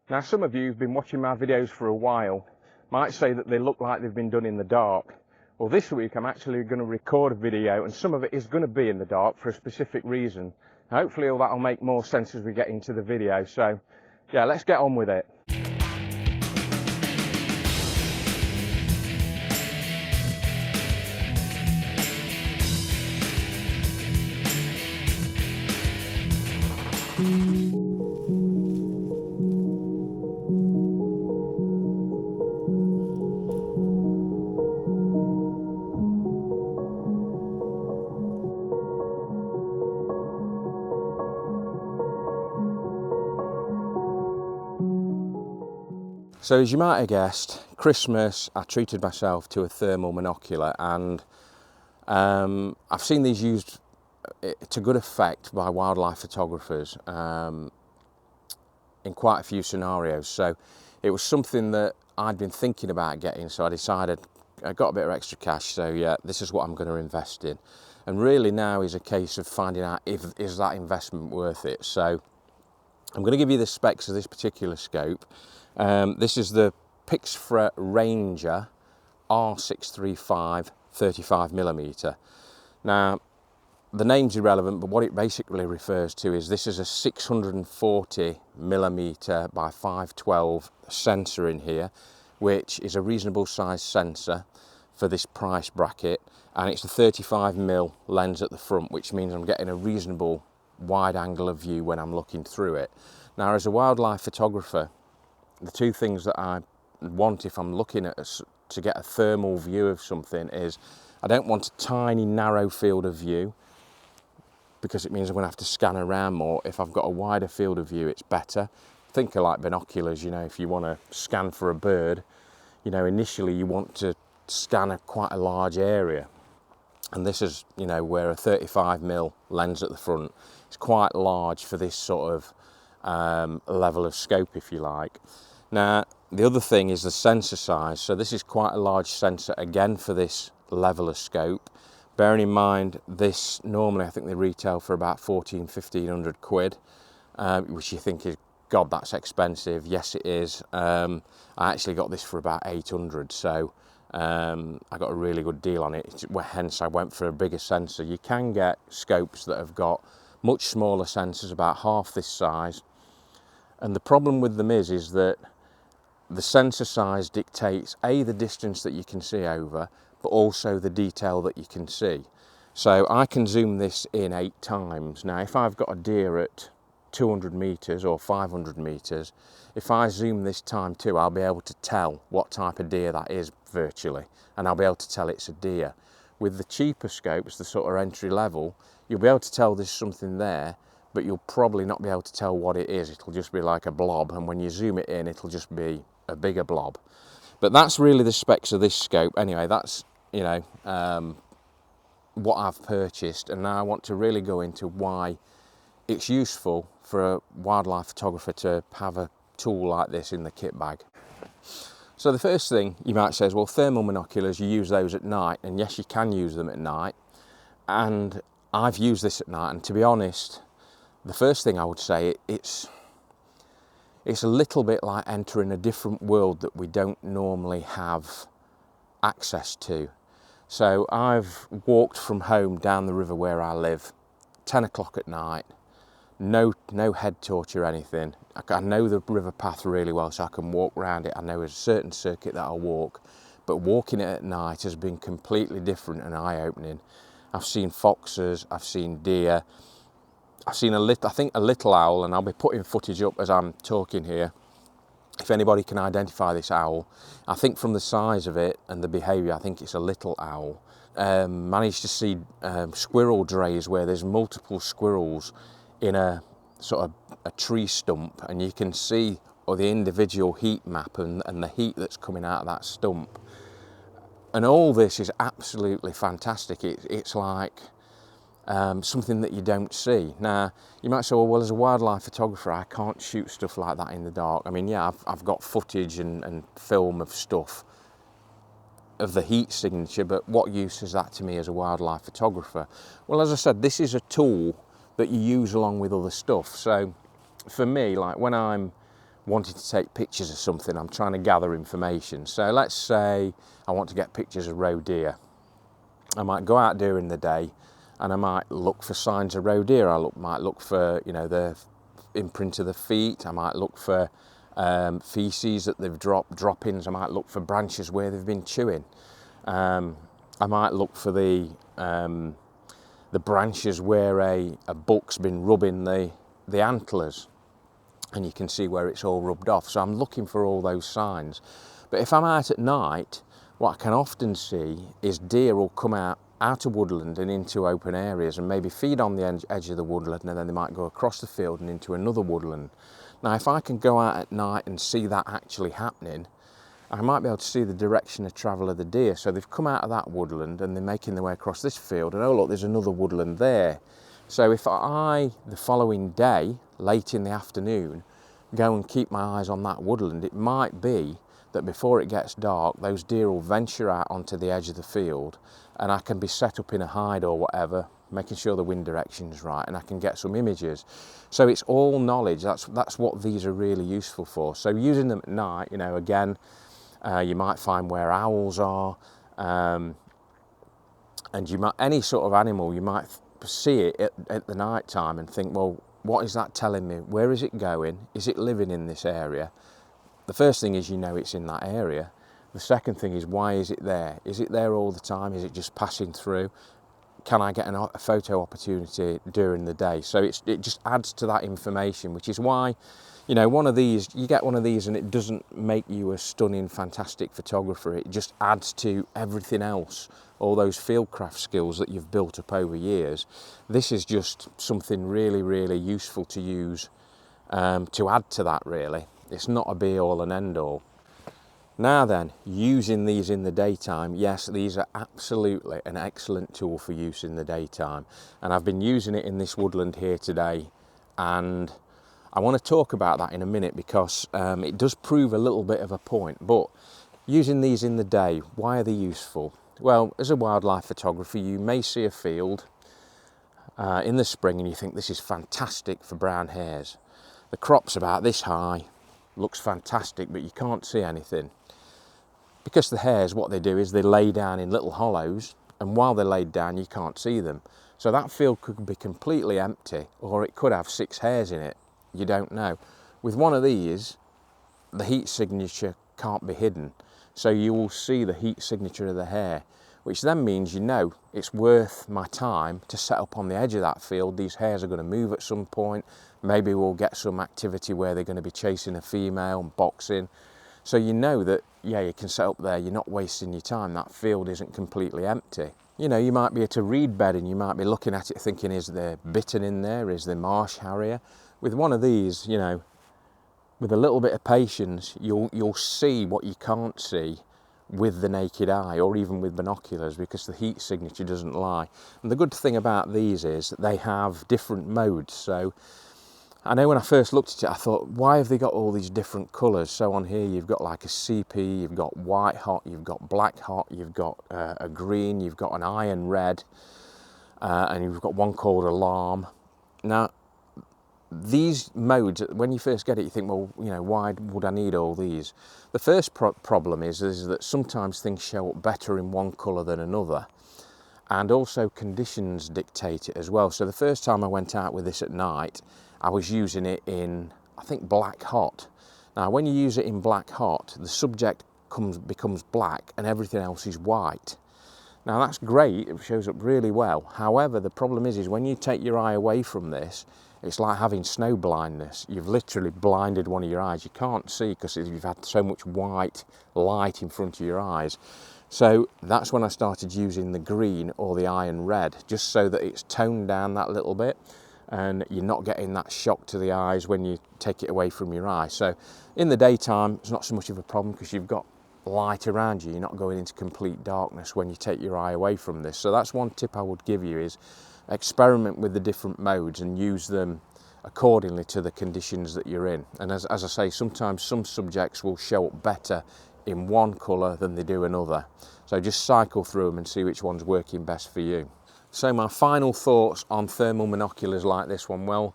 Now, some of you who've been watching my videos for a while might say that they look like they've been done in the dark. Well, this week I'm actually going to record a video, and some of it is going to be in the dark for a specific reason. Hopefully all that will make more sense as we get into the video. So yeah, let's get on with it. So as you might have guessed, Christmas I treated myself to a thermal monocular, and I've seen these used to good effect by wildlife photographers in quite a few scenarios. So it was something that I'd been thinking about getting, so I decided I got a bit of extra cash, so yeah, this is what I'm going to invest in. And really now is a case of finding out is that investment worth it. So I'm going to give you the specs of this particular scope. This is the Pixfra Ranger R635 35mm. Now, the name's irrelevant, but what it basically refers to is this is a 640mm by 512 sensor in here, which is a reasonable size sensor for this price bracket, and it's a 35mm lens at the front, which means I'm getting a reasonable wide angle of view when I'm looking through it. Now, as a wildlife photographer, the two things that I want if I'm looking at to get a thermal view of something is I don't want a tiny narrow field of view, because it means I'm going to have to scan around more. If I've got a wider field of view, it's better. Think of like binoculars, you know, if you want to scan for a bird, you know, initially you want to scan quite a large area. And this is, you know, where a 35mm lens at the front is quite large for this sort of level of scope, if you like. Now, the other thing is the sensor size. So this is quite a large sensor again for this level of scope. Bearing in mind, this normally I think they retail for about 1500 quid, which you think is, God, that's expensive. Yes, it is. I actually got this for about 800, so I got a really good deal on it. Hence, I went for a bigger sensor. You can get scopes that have got much smaller sensors, about half this size. And the problem with them is that the sensor size dictates the distance that you can see over, but also the detail that you can see. So I can zoom this in 8 times. Now, if I've got a deer at 200 meters or 500 meters, if I zoom this time too, I'll be able to tell what type of deer that is virtually, and I'll be able to tell it's a deer. With the cheaper scopes, the sort of entry level, you'll be able to tell there's something there, but you'll probably not be able to tell what it is. It'll just be like a blob, and when you zoom it in, it'll just be a bigger blob. But that's really the specs of this scope. Anyway, that's, you know, what I've purchased, and now I want to really go into why it's useful for a wildlife photographer to have a tool like this in the kit bag. So the first thing you might say is, well, thermal monoculars, you use those at night, and yes, you can use them at night, and I've used this at night, and to be honest, the first thing I would say, it's a little bit like entering a different world that we don't normally have access to. So I've walked from home down the river where I live, 10 o'clock at night, no head torch or anything. I know the river path really well, so I can walk around it. I know a certain circuit that I'll walk, but walking it at night has been completely different and eye-opening. I've seen foxes, I've seen deer, I've seen a little owl, and I'll be putting footage up as I'm talking here. If anybody can identify this owl, I think from the size of it and the behaviour, I think it's a little owl. Managed to see squirrel drays where there's multiple squirrels in a sort of a tree stump, and you can see the individual heat map and the heat that's coming out of that stump. And all this is absolutely fantastic. It's like something that you don't see. Now, you might say, well, as a wildlife photographer, I can't shoot stuff like that in the dark. I mean, yeah, I've got footage and film of stuff, of the heat signature, but what use is that to me as a wildlife photographer? Well, as I said, this is a tool that you use along with other stuff. So for me, like when I'm wanting to take pictures of something, I'm trying to gather information. So let's say I want to get pictures of roe deer. I might go out during the day and I might look for signs of roe deer. Might look for, you know, the imprint of the feet. I might look for feces that they've dropped, droppings. I might look for branches where they've been chewing. I might look for the branches where a buck's been rubbing the antlers, and you can see where it's all rubbed off. So I'm looking for all those signs. But if I'm out at night, what I can often see is deer will come out of woodland and into open areas and maybe feed on the edge of the woodland, and then they might go across the field and into another woodland. Now, if I can go out at night and see that actually happening, I might be able to see the direction of travel of the deer. So they've come out of that woodland and they're making their way across this field, and oh look, there's another woodland there. So if I, the following day, late in the afternoon, go and keep my eyes on that woodland, it might be that before it gets dark, those deer will venture out onto the edge of the field, and I can be set up in a hide or whatever, making sure the wind direction's right, and I can get some images. So it's all knowledge. That's what these are really useful for. So using them at night, you know, again, you might find where owls are, and you might, any sort of animal, you might see it at the night time and think, well, what is that telling me? Where is it going? Is it living in this area? The first thing is, you know, it's in that area. The second thing is, why is it there? Is it there all the time? Is it just passing through? Can I get a photo opportunity during the day? So it just adds to that information, which is why, you know, one of these, you get one of these and it doesn't make you a stunning, fantastic photographer. It just adds to everything else, all those fieldcraft skills that you've built up over years. This is just something really, really useful to use to add to that, really. It's not a be-all and end-all. Now then, using these in the daytime, yes, these are absolutely an excellent tool for use in the daytime. And I've been using it in this woodland here today, and I want to talk about that in a minute because it does prove a little bit of a point. But using these in the day, why are they useful? Well, as a wildlife photographer, you may see a field in the spring and you think this is fantastic for brown hares. The crop's about this high, looks fantastic, but you can't see anything. Because the hares, what they do is they lay down in little hollows, and while they're laid down, you can't see them. So that field could be completely empty, or it could have 6 hares in it. You don't know. With one of these, the heat signature can't be hidden. So you will see the heat signature of the hare, which then means, you know, it's worth my time to set up on the edge of that field. These hares are going to move at some point. Maybe we'll get some activity where they're going to be chasing a female and boxing. So you know that, yeah, you can set up there, you're not wasting your time, that field isn't completely empty. You know, you might be at a reed bed and you might be looking at it thinking, is there bittern in there, is there marsh harrier? With one of these, you know, with a little bit of patience, you'll see what you can't see with the naked eye or even with binoculars, because the heat signature doesn't lie. And the good thing about these is that they have different modes. So I know when I first looked at it, I thought, why have they got all these different colours? So on here you've got like a CP, you've got white hot, you've got black hot, you've got a green, you've got an iron red, and you've got one called alarm. Now, these modes, when you first get it, you think, well, you know, why would I need all these? The first problem is that sometimes things show up better in one colour than another. And also conditions dictate it as well. So the first time I went out with this at night, I was using it in, I think, black hot. Now, when you use it in black hot, the subject becomes black and everything else is white. Now, that's great, it shows up really well. However, the problem is when you take your eye away from this, it's like having snow blindness. You've literally blinded one of your eyes. You can't see because you've had so much white light in front of your eyes. So that's when I started using the green or the iron red, just so that it's toned down that little bit and you're not getting that shock to the eyes when you take it away from your eye. So in the daytime, it's not so much of a problem because you've got light around you. You're not going into complete darkness when you take your eye away from this. So that's one tip I would give you, is experiment with the different modes and use them accordingly to the conditions that you're in. And as I say, sometimes some subjects will show up better in one colour than they do another. So just cycle through them and see which one's working best for you. So my final thoughts on thermal monoculars like this one. Well,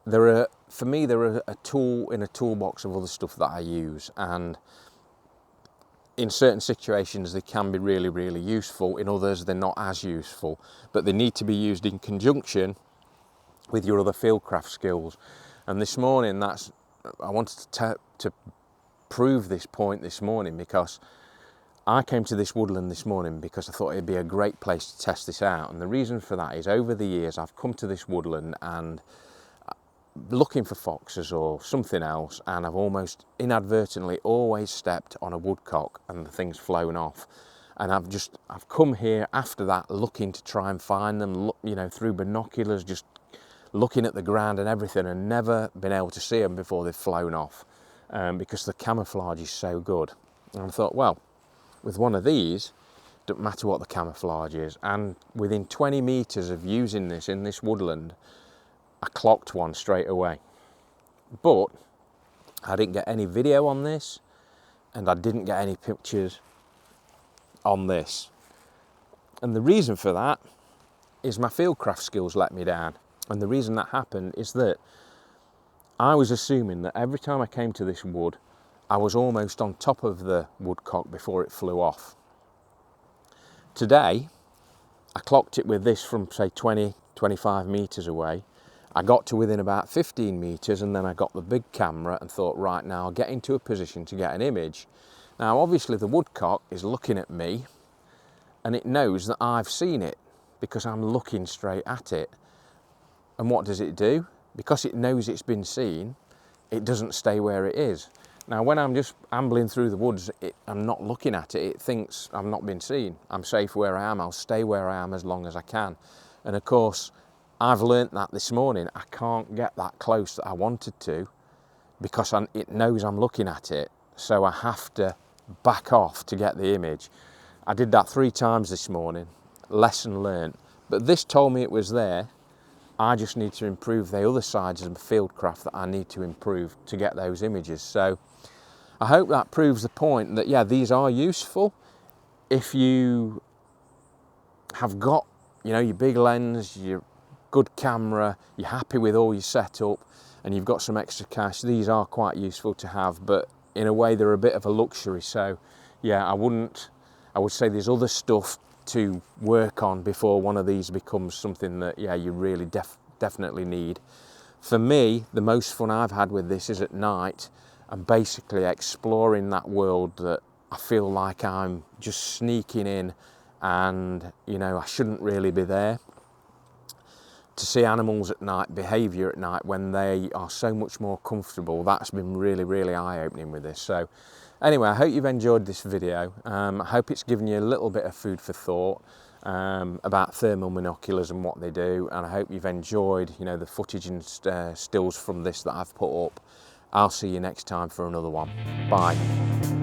there are for me, they're a tool in a toolbox of other stuff that I use, and in certain situations they can be really, really useful. In others, they're not as useful, but they need to be used in conjunction with your other fieldcraft skills. And this morning, I wanted to prove this point this morning, because I came to this woodland this morning because I thought it'd be a great place to test this out. And the reason for that is, over the years I've come to this woodland and looking for foxes or something else, and I've almost inadvertently always stepped on a woodcock and the thing's flown off. And I've come here after that looking to try and find them, you know, through binoculars, just looking at the ground and everything, and never been able to see them before they've flown off, because the camouflage is so good. And I thought, well, with one of these, doesn't matter what the camouflage is. And within 20 metres of using this in this woodland, I clocked one straight away. But I didn't get any video on this, and I didn't get any pictures on this. And the reason for that is my fieldcraft skills let me down. And the reason that happened is that I was assuming that every time I came to this wood, I was almost on top of the woodcock before it flew off. Today, I clocked it with this from, say, 20, 25 metres away. I got to within about 15 metres, and then I got the big camera and thought, right, now I'll get into a position to get an image. Now, obviously the woodcock is looking at me, and it knows that I've seen it because I'm looking straight at it. And what does it do? Because it knows it's been seen, it doesn't stay where it is. Now, when I'm just ambling through the woods, I'm not looking at it. It thinks I've not been seen. I'm safe where I am. I'll stay where I am as long as I can. And of course, I've learnt that this morning. I can't get that close that I wanted to, because it knows I'm looking at it. So I have to back off to get the image. I did that 3 times this morning. Lesson learnt. But this told me it was there. I just need to improve the other sides of the fieldcraft that I need to improve to get those images. So I hope that proves the point that, yeah, these are useful. If you have got, you know, your big lens, your good camera, you're happy with all your setup, and you've got some extra cash, these are quite useful to have, but in a way they're a bit of a luxury. So yeah, I would say there's other stuff to work on before one of these becomes something that, yeah, you really definitely need. For me, the most fun I've had with this is at night, and basically exploring that world that I feel like I'm just sneaking in, and, you know, I shouldn't really be there. To see animals at night, behaviour at night when they are so much more comfortable, that's been really, really eye-opening with this. So anyway, I hope you've enjoyed this video. I hope it's given you a little bit of food for thought about thermal monoculars and what they do, and I hope you've enjoyed, you know, the footage and stills from this that I've put up. I'll see you next time for another one. Bye.